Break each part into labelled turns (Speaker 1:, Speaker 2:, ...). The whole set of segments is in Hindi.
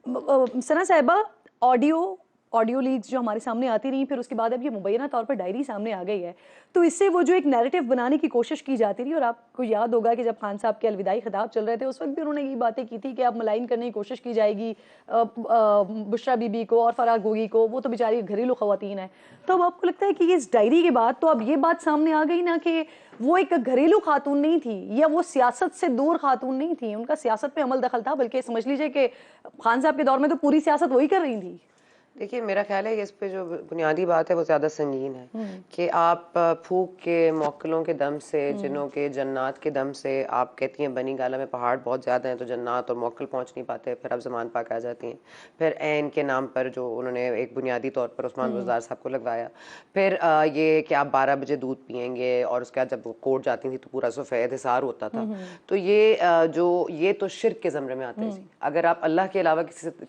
Speaker 1: सना साहिबा, ऑडियो लीक्स जो हमारे सामने आती रही, फिर उसके बाद अब ये मुबैना तौर पर डायरी सामने आ गई है, तो इससे वो जो एक नैरेटिव बनाने की कोशिश की जाती रही, और आपको याद होगा कि जब खान साहब के अलविदाई खिताब चल रहे थे उस वक्त भी उन्होंने ये बातें की थी कि अब मलाइन करने की कोशिश की जाएगी बुशरा बीबी को और फराह गोगी को, वो तो बेचारी घरेलू खवातीन है। तो अब आपको लगता है कि इस डायरी के बाद तो अब ये बात सामने आ गई ना कि वो एक घरेलू खातून नहीं थी, या वो सियासत से दूर खातून नहीं थी, उनका सियासत में अमल दखल था, बल्कि समझ लीजिए कि खान साहब के दौर में तो पूरी सियासत वही कर रही थी।
Speaker 2: देखिए, मेरा ख्याल है कि इस पे जो बुनियादी बात है वो ज़्यादा संगीन है कि आप फूक के मौक्कलों के दम से, जिनों के जन्नात के दम से, आप कहती हैं बनी गाला में पहाड़ बहुत ज़्यादा हैं तो जन्नात और मौक्कल पहुंच नहीं पाते, फिर आप ज़मान पाक आ जाती हैं। फिर ऐन के नाम पर जो उन्होंने एक बुनियादी तौर पर उस्मान बुज़दार साहब को लगवाया, फिर ये कि आप 12 बजे दूध पियेंगे, और उसके बाद जब कोर्ट जाती थी तो पूरा सफ़ेद हिसार होता था। तो ये तो शिर्क के ज़मरे में आते हैं। अगर आप अल्लाह के अलावा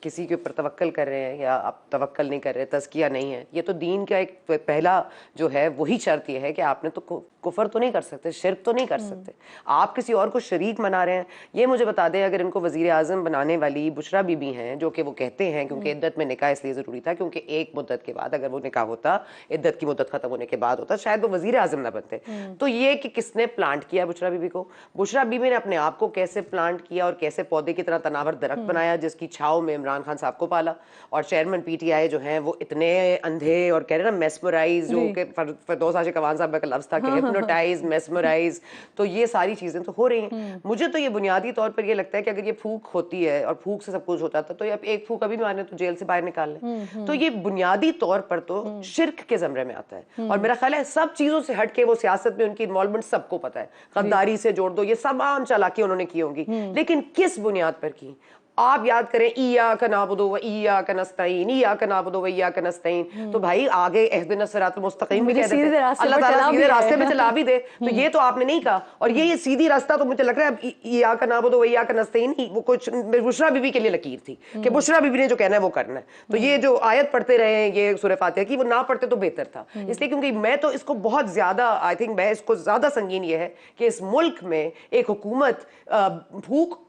Speaker 2: किसी के ऊपर तवक्कल कर रहे हैं, या आप तवक्कल नहीं कर रहे, तज़किया नहीं है, ये तो दीन का एक पहला जो है वही शर्त ये है कि आपने तो कुफर तो नहीं कर सकते, शिर्क तो नहीं कर सकते। आप किसी और को शरीक मना रहे हैं। ये मुझे बता दें, अगर इनको वज़ीर आज़म बनाने वाली बुशरा बीबी हैं, जो कि वो कहते हैं क्योंकि इद्दत में निकाह इसलिए ज़रूरी था क्योंकि एक मुद्दत के बाद अगर वो निकाह होता, इद्दत की मुद्दत खत्म होने के बाद होता, शायद वो वज़ीर आज़म ना बनते। तो ये कि किसने प्लांट किया बुशरा बीबी को, बुशरा बीबी ने अपने आप को कैसे प्लांट किया और कैसे पौधे की तरह तनावर दरख्त बनाया जिसकी छाव में इमरान खान साहब को पाला, और चेयरमैन PTI जो हैं वो इतने अंधे और कह रहे ना मेस्मराइज, जो कि फिरदौस आशिक अवान साहब का लफ्ज़ था कि हिप्नोटाइज, मेस्मराइज, तो ये सारी चीजें तो हो रही हैं। मुझे तो ये बुनियादी तौर पर ये लगता है कि अगर ये फूक होती है और फूक से सब कुछ होता था, तो ये एक फूक अभी मारने तो जेल से बाहर निकाल लें। तो ये बुनियादी तौर पर तो शिर्क के ज़मरे में आता है, और मेरा ख्याल है सब चीजों से हट के वो सियासत में उनकी इन्वॉल्वमेंट सबको पता है। गद्दारी से जोड़ दो, ये सब आम चालाकी उन्होंने की होंगी, लेकिन किस बुनियाद पर की? आप याद करें, इय्याका नअबुदु व इय्याका नस्तईन, इय्याका नअबुदु व इय्याका नस्तईन, तो भाई आगे इहदिनस सिरातल मुस्तकीम भी कह देते हैं, अल्लाह ताला सीधे रास्ते पे चला भी दे, तो ये तो आपने नहीं कहा। और ये सीधी रास्ता तो मुझे लग रहा है इय्याका नअबुदु व इय्याका नस्तईन वो कुछ बुशरा बीबी के लिए लकीर थी कि बुशरा बीबी ने जो कहना है वो करना है। तो ये जो आयत पढ़ते रहे ये सूरह फातिहा की, वो ना पढ़ते तो बेहतर था, इसलिए क्योंकि मैं तो इसको बहुत ज्यादा, आई थिंक मैं इसको ज्यादा संगीन ये है कि इस मुल्क में एक हुकूमत भूख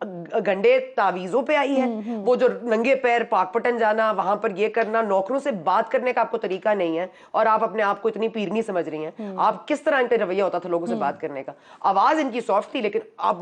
Speaker 2: गंडे तावीजों पे आई है। वो जो नंगे पैर पाकपटन जाना, वहां पर ये करना, नौकरों से बात करने का आपको तरीका नहीं है, और आप अपने आप को इतनी पीरनी समझ रही हैं। आप किस तरह इनका रवैया होता था लोगों से बात करने का? आवाज इनकी सॉफ्ट थी, लेकिन आप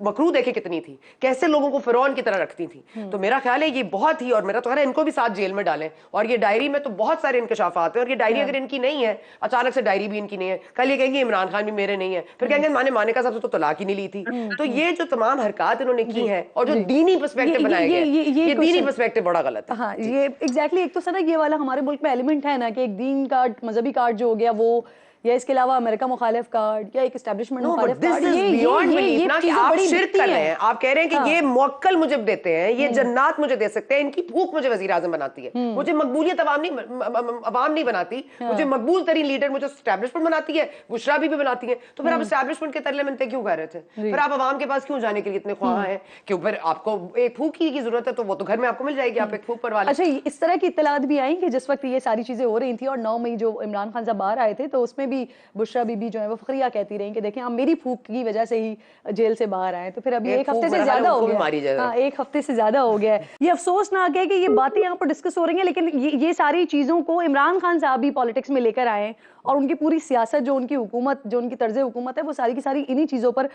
Speaker 2: मकरू देखे कितनी थी, कैसे लोगों को फिरौन की तरह रखती थी। तो मेरा ख्याल है ये बहुत ही, और मेरा तो है इनको भी साथ जेल में डालें। और ये डायरी में तो बहुत सारे इंकशाफात हैं, और ये डायरी अगर इनकी नहीं है, अचानक से डायरी भी इनकी नहीं है, कल ये कहेंगे इमरान खान भी मेरे नहीं है, फिर कहेंगे माने का साहब तो तलाक ही नहीं ली थी। तो ये जो तमाम हरकत इन्होंने की है, और जो दीनी पर्सपेक्टिव बनाया गया है, ये दीनी पर्सपेक्टिव बड़ा गलत है।
Speaker 1: हाँ, ये एग्जैक्टली एक तो सर ये वाला हमारे मुल्क में एलिमेंट है ना कि एक दीन कार्ड, मजहबी कार्ड जो हो गया वो, या इसके अलावा अमेरिका मुखालिफ कार्ड, या एक एस्टैब्लिशमेंट मुखालिफ कार्ड, ये
Speaker 2: आप शिर्क कर रहे हैं। आप कह रहे हैं कि ये मौक्कल मुझे देते हैं, ये जन्नात मुझे दे सकते हैं, इनकी भूख मुझे वजीर आजम बनाती है, मुझे मकबूलियत अवाम नहीं बनाती, मुझे मकबूल तरीन लीडर मुझे एस्टैब्लिशमेंट बनाती है, बुशरा भी बनाती है। तो फिर आप एस्टैब्लिशमेंट के तरले मिलते क्यों कर रहे थे? फिर आप अवाम के पास क्यों जाने के लिए इतने ख्वाह हैं कि फिर आपको एक फूक की जरूरत है, तो वो तो घर में आपको मिल जाएगी, आप एक फूक पर वाले।
Speaker 1: अच्छा, इस तरह की इत्तलात भी आई कि जिस वक्त ये सारी चीजें हो रही थी और 9 मई जो इमरान खान साहब बाहर आए थे, तो उसमें भी बुशरा बीबी जो है वो फखरिया कहती रही कि देखें हम मेरी फूक की वजह से ही जेल से बाहर आए। तो फिर अभी एक हफ्ते से ज्यादा हो गया, हाँ, एक हफ्ते से ज्यादा हो गया है। ये अफसोसनाक है कि ये बातें यहाँ पर डिस्कस हो रही हैं, लेकिन ये सारी चीजों को इमरान खान साहब भी पॉलिटिक्स में लेकर आए, और उनकी पूरी सियासत, जो उनकी हुकूमत, जो उनकी तर्ज हुकूमत है, वो सारी की सारी इन्हीं चीजों पर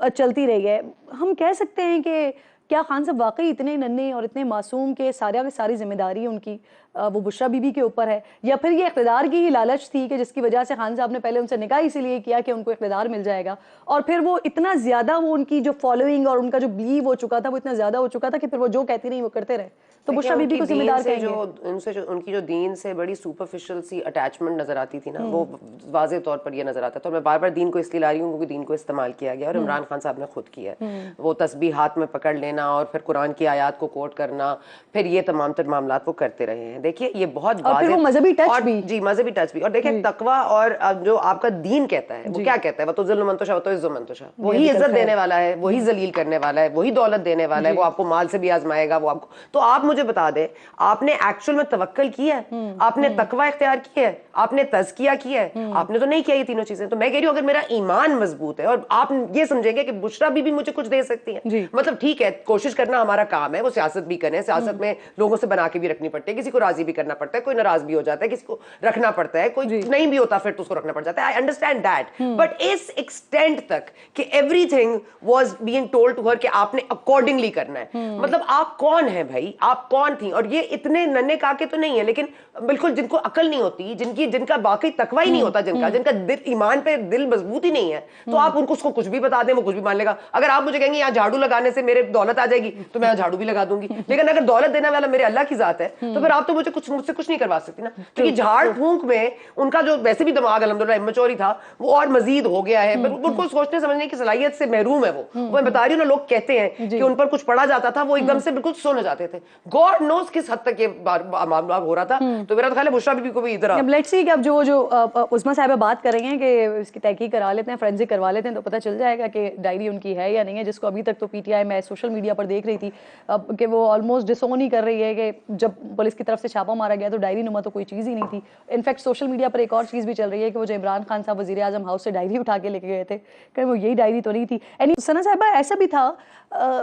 Speaker 1: चलती रही है। हम कह सकते हैं कि क्या खान साहब वाकई इतने नन्हे और इतने मासूम के सारी जिम्मेदारी उनकी वो बुशरा बीबी के ऊपर है, या फिर ये इख्तिदार की ही लालच थी कि जिसकी वजह से खान साहब ने पहले उनसे निकाह इसीलिए किया कि उनको इख्तिदार मिल जाएगा, और फिर वो इतना ज्यादा, वो उनकी जो फॉलोइंग और उनका जो बिलीव हो चुका था वो इतना ज्यादा हो चुका था कि फिर वो जो कहती रही वो करते रहे। तो बुशरा बीबी को जिम्मेदार कहेंगे।
Speaker 2: उनकी जो दीन से बड़ी सुपरफिशियल सी अटैचमेंट नजर आती थी ना, वो वाज़ेह तौर पर ये नजर आता था। मैं बार बार दीन को इसलिए ला रही हूँ क्योंकि दीन को इस्तेमाल किया गया, और इमरान खान साहब ने खुद किया। वो तस्बीह हाथ में पकड़ लेना और फिर कुरान की आयत को कोट करना, फिर ये तमाम तर मामलात वो करते रहे हैं। देखिए ये बहुत
Speaker 1: मजहबी टच भी,
Speaker 2: जी मजहबी टच भी। और देखिए तकवा और जो आपका दीन कहता है वो क्या कहता है, वो तो ज़िल्ल मन तशा, वो तो इज़्ज़ो मन तशा, वही इज्जत देने वाला है, वही जलील करने वाला है, वही दौलत देने वाला है, वो आपको माल से भी आजमाएगा, वो आपको। तो आप मुझे बता दें, आपने एक्चुअल में तवक्कल किया है, आपने तकवा इख्तियार किया है, आपने तज़किया किया है? आपने तो नहीं किया ये तीनों चीजें। तो मैं कह रही हूँ अगर मेरा ईमान मजबूत है और आप ये समझेंगे कि बुशरा बीबी मुझे कुछ दे सकती है, मतलब ठीक है कोशिश करना हमारा काम है, वो सियासत भी करें, सियासत में लोगों से बना के भी रखनी पड़ती है, किसी को राजी भी करना पड़ता है, कोई नाराज भी हो जाता है, किसी को रखना पड़ता है, कोई नहीं भी होता फिर तो उसको रखना पड़ जाता है। आई अंडरस्टैंड दैट, बट इस एक्सटेंट तक कि everything was being told to her कि आपने अकॉर्डिंगली करना है, मतलब आप कौन है भाई, आप कौन थी? और ये इतने नन्हे काके तो नहीं है, लेकिन बिल्कुल जिनको अकल नहीं होती, जिनका बाकी तकवा ही नहीं होता, जिनका दिल ईमान पे दिल मजबूत ही नहीं है, तो आप उनको उसको कुछ भी बता दें, वो कुछ भी मान लेगा। अगर आप मुझे कहेंगे यहाँ झाड़ू लगाने से मेरे दौलत आ जाएगी तो मैं झाड़ू भी लगा दूंगी, लेकिन अगर दौलत देने वाला मेरे अल्लाह की जात है तो फिर आप तो मुझसे कुछ नहीं करवा सकती ना, क्योंकि झाड़ फूंक में उनका जो वैसे भी दिमाग अल्हम्दुलिल्लाह इमेच्योर था, वो और मजीद हो गया है, उनको सोचने समझने की सलाहियत से महरूम है वो मैं बता रही हूँ ना। लोग कहते हैं कि उन पर कुछ पढ़ा जाता था, वो एकदम से बिल्कुल सुन जाते थे। गॉड नोस किस हद तक ये मामला हो रहा था। तो मेरा तो ख्याल है बुशरा बीबी को भी इधर
Speaker 1: लेट्स सी कि अब जो उस्मा साहिबा बात कर रही हैं कि इसकी तहकीक करा लेते हैं, फोरेंसिक करवा लेते हैं, तो पता चल जाएगा कि डायरी उनकी है या नहीं है, जिसको अभी तक तो पीटीआई मैं सोशल मीडिया पर देख रही थी अब कि वो ऑलमोस्ट डिसोन ही कर रही है कि जब पुलिस की तरफ से छापा मारा गया तो डायरी नुमा तो कोई चीज़ ही नहीं थी। इनफैक्ट सोशल मीडिया पर एक और चीज़ भी चल रही है कि वो जो इमरान खान साहब वज़ीर आज़म हाउस से डायरी उठा के लेके गए थे, कहीं वो यही डायरी तो नहीं थी। एनी सना साहिबा ऐसा भी था,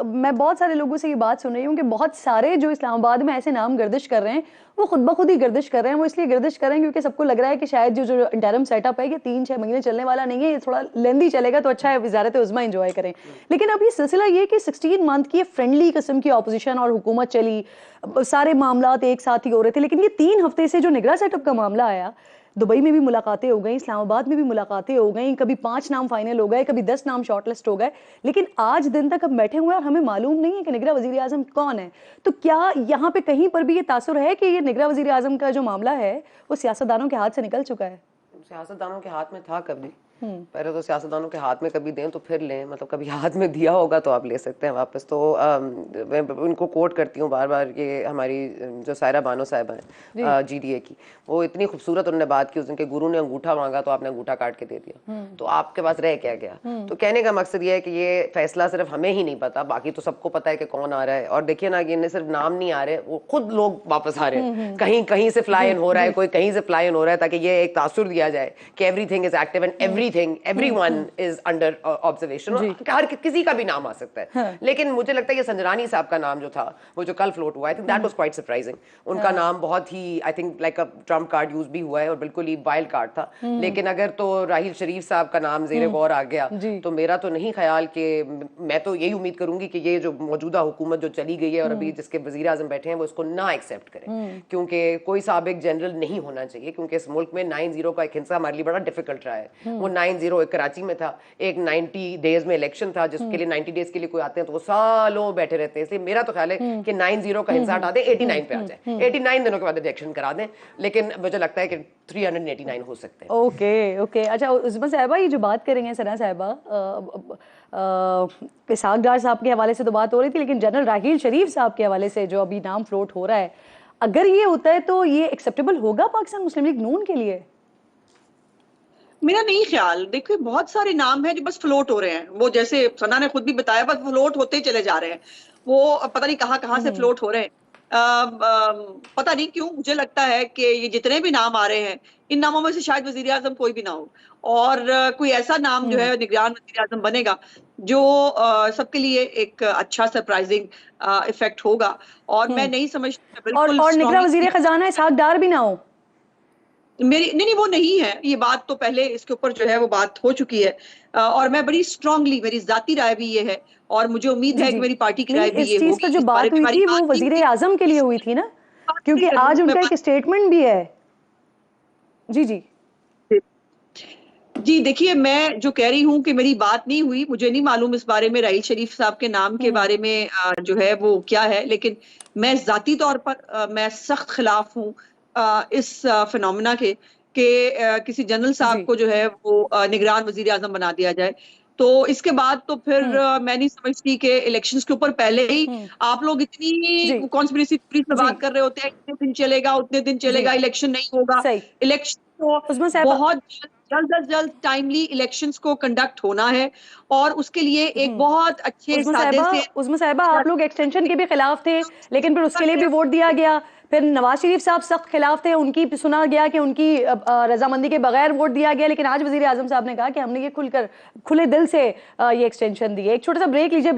Speaker 1: मैं बहुत सारे लोगों से ये बात सुन रही हूँ कि बहुत सारे जो इस्लामाबाद में ऐसे नाम गर्दिश कर रहे हैं वो खुद ब खुद ही गर्दिश कर रहे हैं। वो इसलिए गर्दिश कर रहे हैं क्योंकि सबको लग रहा है कि शायद जो इंटरम सेटअप है ये 3-6 महीने चलने वाला नहीं है, ये थोड़ा लेंदी चलेगा तो अच्छा है, वज़ारत उज़्मा एंजॉय करें। लेकिन अब ये सिलसिला ये कि 16 मंथ की फ्रेंडली किस्म की ऑपोजिशन और हुकूमत चली, सारे मामलात एक साथ ही हो रहे थे, लेकिन ये 3 हफ्ते से जो निगरान सेटअप का मामला आया, दुबई में भी मुलाकातें हो गई, इस्लामाबाद में भी मुलाकातें हो गई, कभी 5 नाम फाइनल हो गए, कभी 10 नाम शॉर्टलिस्ट हो गए, लेकिन आज दिन तक हम बैठे हुए हैं और हमें मालूम नहीं है कि निगरान वज़ीर आज़म कौन है। तो क्या यहाँ पे कहीं पर भी ये तासुर है कि ये निगरान वज़ीर आज़म का जो मामला है वो सियासतदानों के हाथ से निकल चुका है?
Speaker 2: सियासतदानों के हाथ में था कभी, पहले तो सियासतदानों के हाथ में कभी दें तो फिर लें, मतलब कभी हाथ में दिया होगा तो आप ले सकते हैं वापस। तो मैं उनको कोट करती हूँ बार बार, ये हमारी जो सायरा बानो साहिबा हैं जीडीए की, वो इतनी खूबसूरत उन्होंने बात की उस दिन के गुरु ने अंगूठा मांगा तो आपने अंगूठा काट के दे दिया, तो आपके पास रह क्या गया? तो कहने का मकसद ये है कि ये फैसला सिर्फ हमें ही नहीं पता, बाकी तो सबको पता है कि कौन आ रहा है। और देखिए ना, ये सिर्फ नाम नहीं आ रहे, वो खुद लोग वापस आ रहे हैं, कहीं कहीं से फ्लाई इन हो रहा है, कोई कहीं से फ्लाई इन हो रहा है, ताकि ये एक तासुर दिया जाए कि everything is active and everyone is under observation। हर किसी का भी नाम आ सकता है, लेकिन मुझे लगता है ये संजरानी साहब का नाम जो था, वो जो कल फ्लोट हुआ, I think that was quite surprising. उनका नाम बहुत ही I think like a trump card use भी हुआ है और बिल्कुल ही वाइल्ड कार्ड था। लेकिन अगर तो राहिल शरीफ साहब का नाम जेरे गौर आ गया तो मेरा तो नहीं ख्याल कि, मैं तो यही उम्मीद करूंगी कि ये जो मौजूदा हुकूमत जो चली गई है और अभी जिसके वजीर आजम बैठे हैं वो इसको ना एक्सेप्ट करें, क्योंकि कोई साबिक जनरल नहीं होना चाहिए, क्योंकि इस मुल्क में 9-0 का एक हिस्सा हमारे लिए बड़ा डिफिकल्ट रहा है। वो 9-0 एक कराची में था, एक 90 डेज में इलेक्शन था, जिसके लिए 90 डेज के लिए कोई आते हैं तो वो सालों बैठे रहते हैं। इसलिए मेरा तो ख्याल है कि 9-0 का हिस्सा हटा दें, 89 पे आ जाए, 89 दिनों के बाद इलेक्शन करा दें, लेकिन मुझे लगता है कि 389 हो सकते हैं।
Speaker 1: ओके। अच्छा उस्मा साहिबा, ये जो बात करेंगे सना साहिबा, इसहाक डार साहब के हवाले से तो बात हो रही थी, लेकिन जनरल राहील शरीफ साहब के हवाले से जो अभी नाम फ्लोट हो रहा है, अगर ये होता है तो ये एक्सेप्टेबल होगा पाकिस्तान मुस्लिम लीग नून के लिए?
Speaker 3: मेरा नहीं ख्याल। देखिए बहुत सारे नाम हैं जो बस फ्लोट हो रहे हैं, वो जैसे सना ने खुद भी बताया, बस फ्लोट होते ही चले जा रहे हैं, वो पता नहीं कहाँ से फ्लोट हो रहे हैं। पता नहीं क्यों मुझे लगता है कि ये जितने भी नाम आ रहे हैं, इन नामों में से शायद वजीर आजम कोई भी ना हो, और कोई ऐसा नाम जो है निगरान वजीर आजम बनेगा जो सबके लिए एक अच्छा सरप्राइजिंग इफेक्ट होगा। और मैं नहीं समझती
Speaker 1: और निगरान वजीर खजाना इसहाक डार भी ना हो।
Speaker 3: मेरी नहीं वो नहीं है, ये बात तो पहले इसके ऊपर जो है वो बात हो चुकी है, और मैं बड़ी स्ट्रांगली, मेरी जाती राय भी ये है और मुझे उम्मीद है कि मेरी पार्टी की राय भी ये होगी।
Speaker 1: इस चीज पर जो बात हुई थी वो वजीर आजम के लिए हुई थी ना, क्योंकि आज उनका एक स्टेटमेंट भी है। जी
Speaker 3: देखिए, मैं जो कह रही हूँ कि मेरी बात नहीं हुई, मुझे नहीं मालूम इस बारे में राहील शरीफ साहब के नाम के बारे में जो है वो क्या है, लेकिन मैं जाती तौर पर मैं सख्त खिलाफ हूँ इस फिनोमिना के कि किसी जनरल साहब को जो है वो निगरान वजीर आजम बना दिया जाए। तो इसके बाद तो फिर मैं नहीं समझती कि इलेक्शंस के ऊपर पहले ही आप लोग इतनी कॉन्स्पिरेसी थ्योरीज में बात कर रहे होते हैं, इतने दिन चलेगा उतने दिन चलेगा, इलेक्शन नहीं होगा। इलेक्शन को बहुत जल्द टाइमली इलेक्शंस को कंडक्ट होना है और उसके लिए एक बहुत अच्छे सादे से।
Speaker 1: उस्मा साहिबा, आप लोग एक्सटेंशन के भी खिलाफ थे, लेकिन फिर उसके लिए भी वोट दिया गया, फिर नवाज शरीफ साहब सख्त खिलाफ थे, उनकी सुना गया कि उनकी रजामंदी के बगैर वोट दिया गया, लेकिन आज वजीर आजम साहब ने कहा कि हमने ये खुले दिल से ये एक्सटेंशन दी है। एक छोटा सा ब्रेक लीजिए।